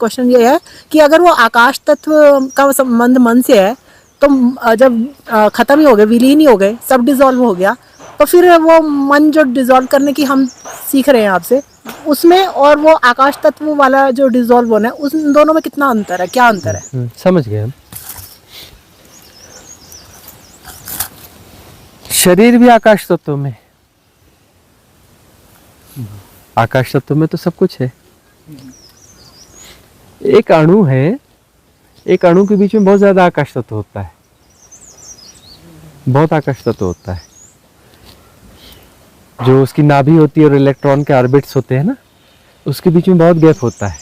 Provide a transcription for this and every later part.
Question ये है कि अगर वो आकाश तत्व का संबंध मन से है, तो जब खत्म ही हो गए, विलीन ही हो गए, सब डिसॉल्व हो गया, तो फिर वो मन जो डिसॉल्व करने की हम सीख रहे हैं आपसे, उसमें और वो आकाश तत्व वाला जो डिसॉल्व होना है, उन दोनों में कितना अंतर है, क्या अंतर है? समझ गए हम। शरीर भी आकाश तत्व में, आकाश तत्व में तो सब कुछ है। एक अणु है, एक अणु के बीच में बहुत ज्यादा आकाश तत्व होता है, बहुत आकाश तत्व होता है। जो उसकी नाभि होती है और इलेक्ट्रॉन के ऑर्बिट्स होते हैं ना, उसके बीच में बहुत गैप होता है।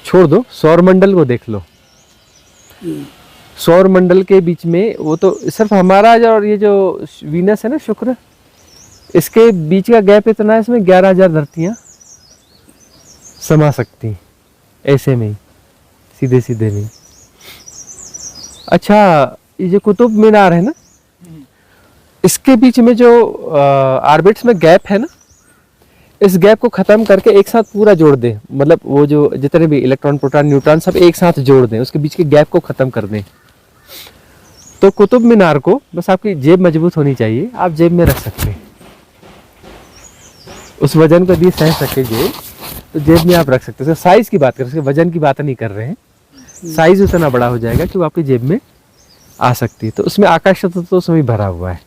छोड़ दो, सौर मंडल को देख लो, सौर मंडल के बीच में वो तो सिर्फ हमारा और ये जो वीनस है ना, शुक्र, इसके बीच का गैप इतना है, इसमें 11,000 धरतियां समा सकती हैं, ऐसे में ही, सीधे सीधे में। अच्छा, ये जो कुतुब मीनार है ना, इसके बीच में जो ऑर्बिट्स में गैप है ना, इस गैप को खत्म करके एक साथ पूरा जोड़ दें, मतलब वो जो जितने भी इलेक्ट्रॉन, प्रोटॉन, न्यूट्रॉन सब एक साथ जोड़ दें, उसके बीच के गैप को खत्म कर दें, तो कुतुब मीनार को, बस आपकी जेब मजबूत होनी चाहिए, आप जेब में रख सकते हैं। उस वजन को भी सह सके जेब, तो जेब में आप रख सकते हैं। साइज की बात कर रहे हैं, वजन की बात नहीं कर रहे हैं। साइज उतना बड़ा हो जाएगा कि वो आपकी जेब में आ सकती है। तो उसमें आकाश तत्व तो उसमें भी भरा हुआ है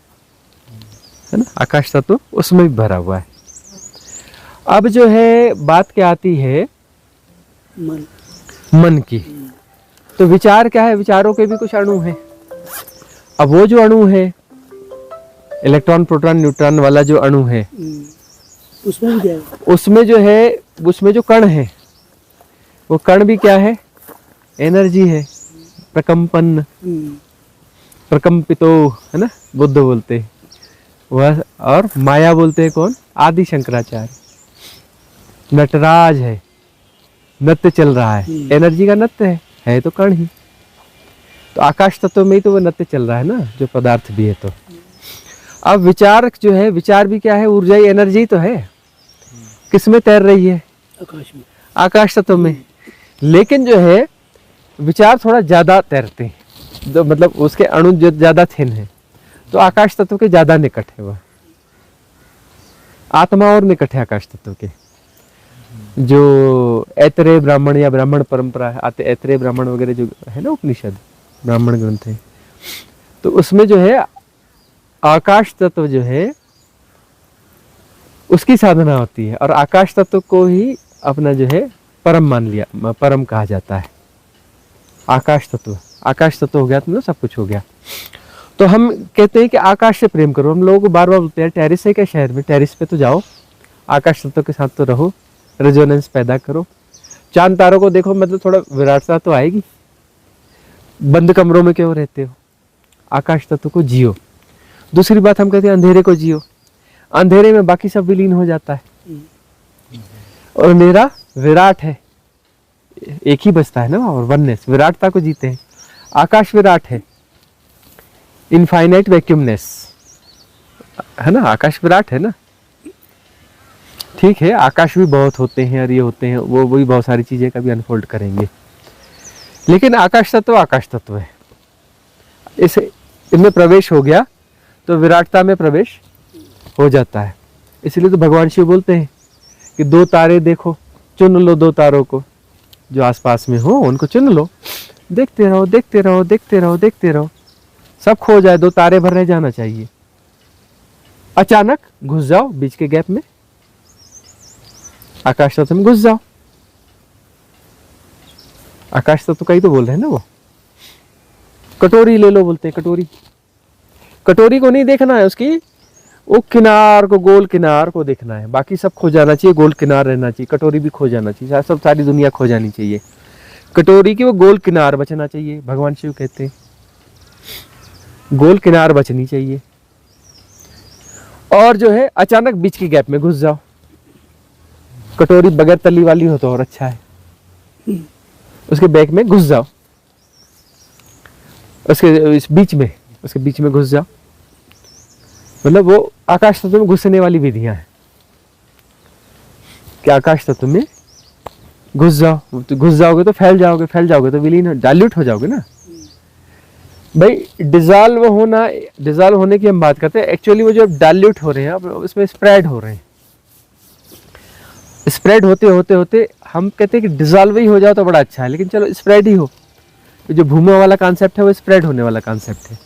ना, आकाश तत्व उसमें भी भरा हुआ है। अब जो है बात क्या आती है मन की। तो विचार क्या है, विचारों के भी कुछ अणु हैं। अब वो जो अणु है, इलेक्ट्रॉन, प्रोटॉन, न्यूट्रॉन वाला जो अणु है, उसमें भी क्या है? उसमें जो है, उसमें जो कण है, वो कण भी क्या है, एनर्जी है, प्रकंपन, प्रकंपितो, है ना, बुद्ध बोलते हैं वह, और माया बोलते हैं कौन, आदि शंकराचार्य। नटराज है, नृत्य चल रहा है, एनर्जी का नृत्य है तो कण ही। तो आकाश तत्व में ही तो वो नृत्य चल रहा है ना, जो पदार्थ भी है। तो अब विचार जो है, विचार भी क्या है, ऊर्जा, एनर्जी तो है। किस में तैर रही है, आकाश में, आकाश तत्व में। लेकिन जो है विचार थोड़ा ज्यादा तैरते हैं, जो मतलब उसके अणु जो ज्यादा थिन है, तो आकाश तत्व के ज्यादा निकट है वह। आत्मा और निकट है आकाश तत्व के। जो ऐतरेय ब्राह्मण या ब्राह्मण परंपरा है, ऐतरेय ब्राह्मण वगैरह जो है ना, उपनिषद ब्राह्मण ग्रंथ है, तो उसमें जो है आकाश तत्व जो है उसकी साधना होती है, और आकाश तत्व को ही अपना जो है परम मान लिया, परम कहा जाता है। आकाश तत्व, आकाश तत्व हो गया तो सब कुछ हो गया। तो हम कहते हैं कि आकाश से प्रेम करो। हम लोगों को बार बार बोलते हैं, टेरिस है क्या शहर में, टेरिस पे तो जाओ, आकाश तत्व के साथ तो रहो, रेजोनेंस पैदा करो, चांद तारों को देखो, मतलब थोड़ा विराटता तो आएगी। बंद कमरों में क्यों रहते हो, आकाश तत्व को जियो। दूसरी बात हम कहते हैं अंधेरे को जियो, अंधेरे में बाकी सब विलीन हो जाता है, और अंधेरा विराट है, एक ही बचता है ना, और वननेस, विराटता को जीते हैं। आकाश विराट है, इनफाइनाइट वैक्यूमनेस है ना, आकाश विराट है ना। ठीक है, आकाश भी बहुत होते हैं और ये होते हैं, वो भी बहुत सारी चीजें का भी अनफोल्ड करेंगे, लेकिन आकाश तत्व है। इनमें प्रवेश हो गया तो विराटता में प्रवेश हो जाता है। इसलिए तो भगवान शिव बोलते हैं कि 2 तारे देखो, चुन लो 2 तारों को, जो आसपास में हो उनको चुन लो, देखते रहो, देखते रहो, देखते रहो, देखते रहो, सब खो जाए, 2 तारे भर रह जाना चाहिए। अचानक घुस जाओ बीच के गैप में, आकाश तत्व में घुस जाओ। आकाश तत्व का ही तो बोल रहे हैं ना वो। कटोरी ले लो बोलते हैं, कटोरी, कटोरी को नहीं देखना है, उसकी वो किनार को, गोल किनार को देखना है, बाकी सब खो जाना चाहिए, गोल किनार रहना चाहिए, कटोरी भी खो जाना चाहिए, सब सारी दुनिया खो जानी चाहिए, कटोरी की वो गोल किनार बचना चाहिए। भगवान शिव कहते हैं गोल किनार बचनी चाहिए। और जो है अचानक बीच के गैप में घुस जाओ, कटोरी बगैर तली वाली हो तो और अच्छा है, उसके बैक में घुस जाओ, उसके इस बीच में, उसके बीच में घुस जाओ, मतलब वो आकाश तत्व में घुसने वाली विधियां हैं कि आकाश तत्व में घुस जाओ, तो घुस जाओगे तो फैल जाओगे, फैल जाओगे तो विलीन डाइल्यूट हो जाओगे ना भाई। डिजॉल्व होने की हम बात करते हैं, एक्चुअली वो जो डाइल्यूट हो रहे हैं अब उसमें स्प्रेड हो रहे हैं। स्प्रेड होते होते होते हम कहते हैं कि डिजॉल्व ही हो जाओ तो बड़ा अच्छा है, लेकिन चलो स्प्रेड ही हो। तो जो भूमा वाला कॉन्सेप्ट है वो स्प्रेड होने वाला कॉन्सेप्ट है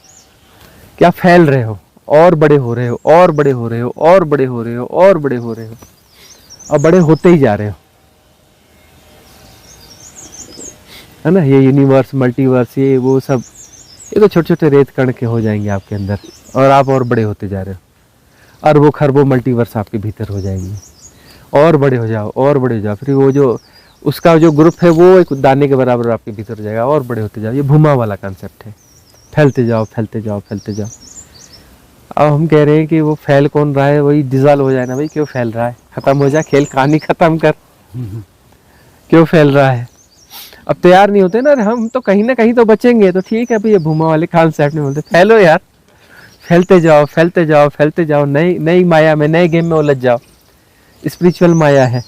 कि आप फैल रहे हो और बड़े हो रहे हो और बड़े हो रहे हो और बड़े हो रहे हो और बड़े हो रहे हो और बड़े होते ही जा रहे हो, है ना। ये यूनिवर्स, मल्टीवर्स, ये वो सब, ये तो छोटे छोटे रेत कण के हो जाएंगे आपके अंदर और आप और बड़े होते जा रहे हो। अरबों खरबों मल्टीवर्स आपके भीतर हो जाएंगे और बड़े हो जाओ और बड़े हो जाओ, फिर वो जो उसका जो ग्रुप है वो एक दाने के बराबर आपके भीतर हो जाएगा और बड़े होते जाओ। ये भूमा वाला कॉन्सेप्ट है, फैलते जाओ फैलते जाओ फैलते जाओ। अब हम कह रहे हैं कि वो फैल कौन रहा है, वही डिजॉल्व हो जाए ना भाई। क्यों फैल रहा है, खत्म हो जाए, खेल कहानी खत्म कर। क्यों फैल रहा है, अब तैयार नहीं होते ना, हम तो कहीं ना कहीं तो बचेंगे। तो ठीक है, अभी ये भूमा वाले कॉन्सेप्ट नहीं बोलते, फैलो यार, फैलते जाओ फैलते जाओ फैलते जाओ, नई नई माया में, नए गेम में उलझ जाओ। स्पिरिचुअल माया है,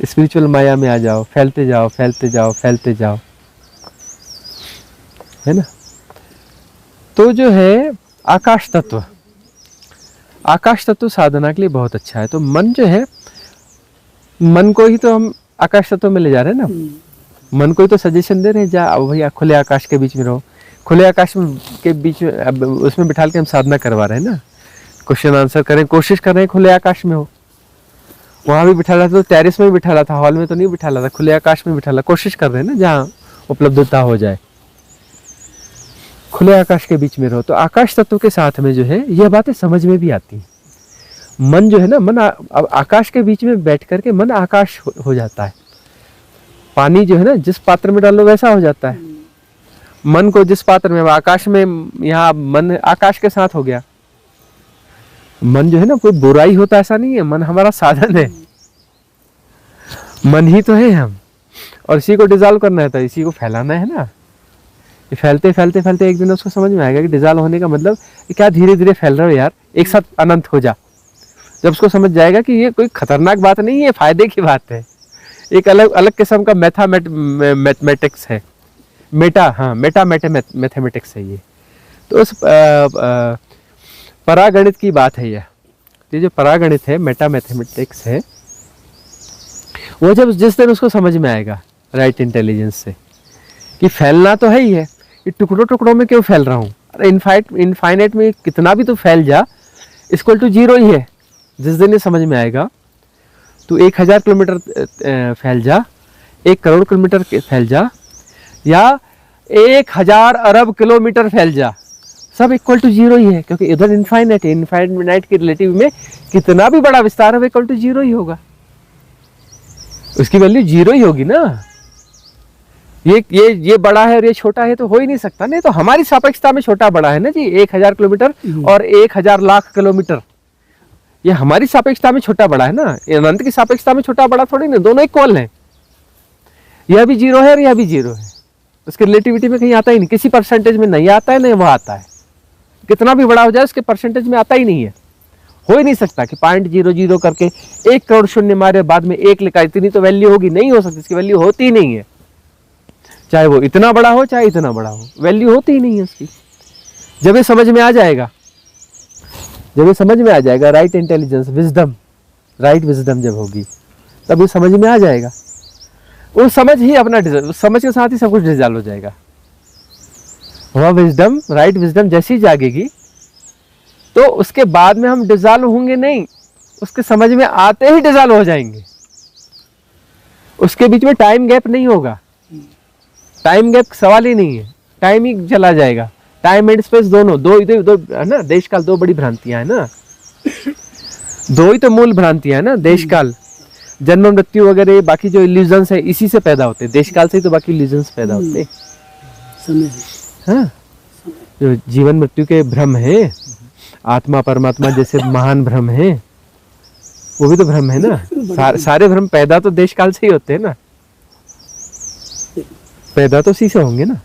स्पिरिचुअल माया में आ जाओ, फैलते जाओ फैलते जाओ फैलते जाओ, है ना। तो जो है आकाश तत्व, आकाश तत्व साधना के लिए बहुत अच्छा है। तो मन जो है, मन को ही तो हम आकाश तत्व में ले जा रहे हैं ना। मन को ही तो सजेशन दे रहे हैं, जा अब भैया खुले आकाश के बीच में रहो। खुले आकाश के बीच में अब उसमें बिठा के हम साधना करवा रहे हैं ना, क्वेश्चन आंसर करें, कोशिश कर रहे हैं खुले आकाश में हो। वहां भी बिठा रहा था तो टेरिस में भी बिठा रहा था, हॉल में तो नहीं बिठा रहा था, खुले आकाश में बिठा रहा। कोशिश कर रहे हैं ना जहाँ उपलब्धता हो जाए, खुले आकाश के बीच में रहो। तो आकाश तत्व के साथ में जो है यह बातें समझ में भी आती हैं। मन जो है ना, मन अब आकाश के बीच में बैठ करके मन आकाश हो जाता है। पानी जो है ना, जिस पात्र में डालो वैसा हो जाता है। मन को जिस पात्र में, आकाश में, यहाँ मन आकाश के साथ हो गया। मन जो है ना, कोई बुराई होता ऐसा नहीं है, मन हमारा साधन है, मन ही तो है हम, और इसी को डिजॉल्व करना है, तो इसी को फैलाना है ना। ये फैलते फैलते फैलते एक दिन उसको समझ में आएगा कि डिजॉल्व होने का मतलब क्या, धीरे धीरे फैल रहे हो यार, एक साथ अनंत हो जा। जब उसको समझ जाएगा कि ये कोई खतरनाक बात नहीं है, फायदे की बात है, एक अलग अलग किस्म का मैथमेटिक्स है, मैथमेटिक्स है ये। तो उस परागणित की बात है ये जो परागणित है, मैथमेटिक्स है, वो जब जिस दिन उसको समझ में आएगा राइट इंटेलिजेंस से कि फैलना तो है ही है, ये टुकड़ों टुकड़ों में क्यों फैल रहा हूँ, अरे इनफाइनाइट में कितना भी तो फैल जा, इक्वल टू जीरो ही है। जिस दिन ये समझ में आएगा, तो 1000 किलोमीटर फैल जा, 1 करोड़ किलोमीटर फैल जा, या 1000 अरब किलोमीटर फैल जा, सब इक्वल टू जीरो ही है, क्योंकि इधर इनफाइनाइट है। इनफाइनाइट के रिलेटिव में कितना भी बड़ा विस्तार है इक्वल टू जीरो ही होगा, उसकी वैल्यू जीरो ही होगी ना। ये बड़ा है और ये छोटा है तो हो ही नहीं सकता। नहीं तो हमारी सापेक्षता में छोटा बड़ा है ना जी, 1000 किलोमीटर और 1000 लाख किलोमीटर, ये हमारी सापेक्षता में छोटा बड़ा है ना। अनंत की सापेक्षता में छोटा बड़ा थोड़ी ना, दोनों इक्वल हैं। यह भी जीरो है और यह भी जीरो है, उसके रिलेटिविटी में कहीं आता ही नहीं, किसी परसेंटेज में नहीं आता है, नहीं वो आता है। कितना भी बड़ा हो जाए उसके परसेंटेज में आता ही नहीं है, हो ही नहीं सकता कि 0.00 करके 1 करोड़ शून्य मारे बाद में 1 लिखा, इतनी तो वैल्यू होगी, नहीं हो सकती, इसकी वैल्यू होती ही नहीं है। चाहे वो इतना बड़ा हो चाहे इतना बड़ा हो, वैल्यू होती ही नहीं है उसकी। जब ये समझ में आ जाएगा, जब ये समझ में आ जाएगा, right intelligence, wisdom, right wisdom जब होगी, तब ये समझ में आ जाएगा। वो समझ ही अपना, समझ के साथ ही सब कुछ डिसॉल्व हो जाएगा। वह विजडम, राइट विजडम जैसी जागेगी, तो उसके बाद में हम डिसॉल्व होंगे नहीं, उसके समझ में आते ही डिसॉल्व हो जाएंगे। उसके बीच में टाइम गैप नहीं होगा, टाइम गैप सवाल ही नहीं है, टाइम ही चला जाएगा। टाइम एंड स्पेस दोनों, दो है ना, देश काल, 2 बड़ी भ्रांतियां है ना, 2 ही तो मूल भ्रांतियां है ना, देश काल, जन्म मृत्यु वगैरह, बाकी जो इल्यूजन्स है इसी से पैदा होते हैं, देश काल से ही तो बाकी इल्यूजन्स पैदा होते हैं। हाँ, जो जीवन मृत्यु के भ्रम है, आत्मा परमात्मा जैसे महान भ्रम है, वो भी तो भ्रम है ना। सारे भ्रम पैदा तो देश काल से ही होते हैं ना, पैदा तो उसी से होंगे ना।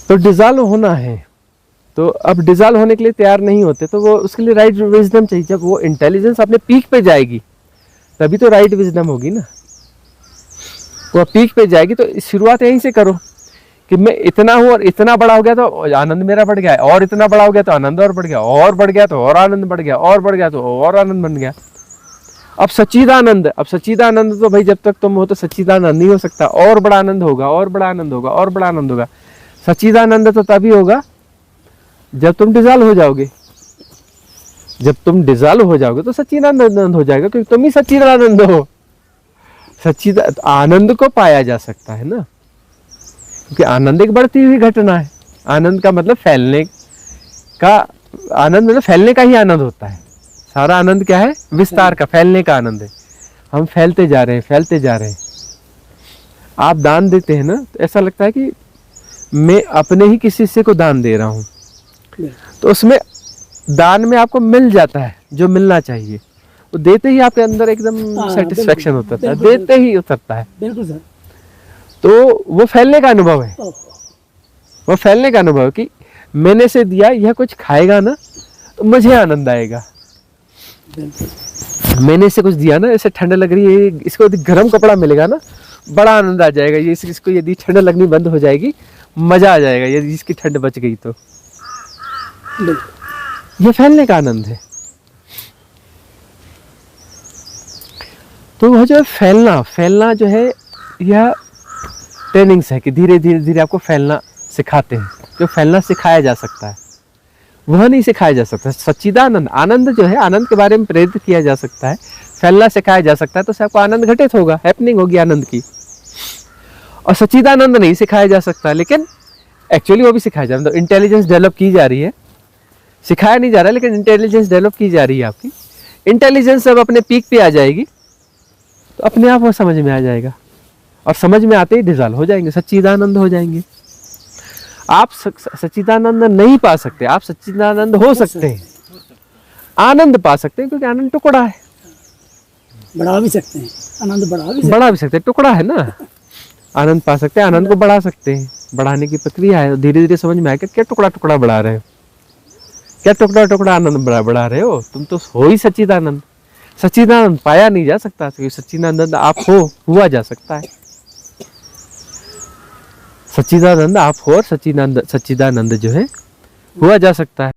तो डिसॉल्व होना है, तो अब डिजॉल्व होने के लिए तैयार नहीं होते, तो वो उसके लिए राइट विजडम चाहिए। जब वो इंटेलिजेंस अपने पीक पे जाएगी तभी तो राइट विजडम होगी ना। वो पीक पे जाएगी तो शुरुआत यहीं से करो कि मैं इतना हूं और इतना बड़ा हो गया तो आनंद मेरा बढ़ गया, और इतना बड़ा हो गया तो आनंद और बढ़ गया, और बढ़ गया तो और आनंद बढ़ गया, और बढ़ गया तो और आनंद बन गया। अब सच्चिदानंद, अब सच्चिदानंद तो भाई जब तक तुम हो तो सच्चिदानंद नहीं हो सकता, और बड़ा आनंद होगा, और बड़ा आनंद होगा, और बड़ा आनंद होगा। सच्चिदानंद तो तभी होगा जब तुम डिजॉल्व हो जाओगे। जब तुम डिजॉल्व हो जाओगे तो सच्चिदानंद हो जाएगा, क्योंकि तुम ही सच्चिदानंद हो। आनंद को पाया जा सकता है ना, क्योंकि आनंद एक बढ़ती हुई घटना है। आनंद का मतलब फैलने का, आनंद मतलब फैलने का ही आनंद होता है। सारा आनंद क्या है? विस्तार का, फैलने का आनंद है। हम फैलते जा रहे हैं, फैलते जा रहे हैं। आप दान देते हैं ना, तो ऐसा लगता है कि मैं अपने ही किसी हिस्से को दान दे रहा हूं, तो उसमें दान में आपको मिल जाता है जो मिलना चाहिए। वो देते ही आपके अंदर एकदम सेटिस्फेक्शन उतरता है, देते ही उतरता है। बिल्कुल सर। तो वो फैलने का अनुभव है। वो फैलने का अनुभव कि मैंने से दिया, यह कुछ खाएगा ना तो मुझे आनंद आएगा। मैंने से कुछ दिया ना, ऐसे ठंड लग रही है, इसको यदि गर्म कपड़ा मिलेगा ना बड़ा आनंद आ जाएगा। ये इसको यदि ठंड लगनी बंद हो जाएगी मजा आ जाएगा, यदि इसकी ठंड बच गई तो। ये फैलने का आनंद है। तो वह जो फैलना, फैलना जो है यह ट्रेनिंग्स है कि धीरे धीरे धीरे आपको फैलना सिखाते हैं। जो फैलना सिखाया जा सकता है वह नहीं सिखाया जा सकता। सच्चिदानंद, आनंद जो है, आनंद के बारे में प्रेरित किया जा सकता है, फैलना सिखाया जा सकता है, तो सबको आनंद घटित होगा, हैपनिंग होगी आनंद की। और सच्चिदानंद नहीं सिखाया जा सकता, लेकिन एक्चुअली वो भी सिखाया जा रहा है। इंटेलिजेंस डेवलप की जा रही है, सिखाया नहीं जा रहा, लेकिन इंटेलिजेंस डेवलप की जा रही है आपकी। इंटेलिजेंस जब अपने पीक पे आ जाएगी तो अपने आप वो समझ में आ जाएगा, और समझ में आते ही डिजॉल्व हो जाएंगे, सच्चिदानंद हो जाएंगे। आप सच्चिदानंद नहीं पा सकते, आप सच्चिदानंद हो सकते हैं, आनंद पा सकते हैं, क्योंकि आनंद टुकड़ा है। बढ़ा भी सकते हैं, आनंद बढ़ा भी सकते हैं, टुकड़ा है ना। आनंद पा सकते हैं, आनंद को बढ़ा सकते हैं। बढ़ाने की प्रक्रिया है, धीरे धीरे समझ में आएगा क्या टुकड़ा टुकड़ा बढ़ा रहे हो, क्या टुकड़ा टुकड़ा आनंद बढ़ा रहे हो। तुम तो हो ही सच्चिदानंद। सच्चिदानंद पाया नहीं जा सकता, क्योंकि सच्चिदानंद आप हो, हुआ जा सकता है। सच्चिदानंद आप हो और सच्चिदानंद जो है हुआ जा सकता है।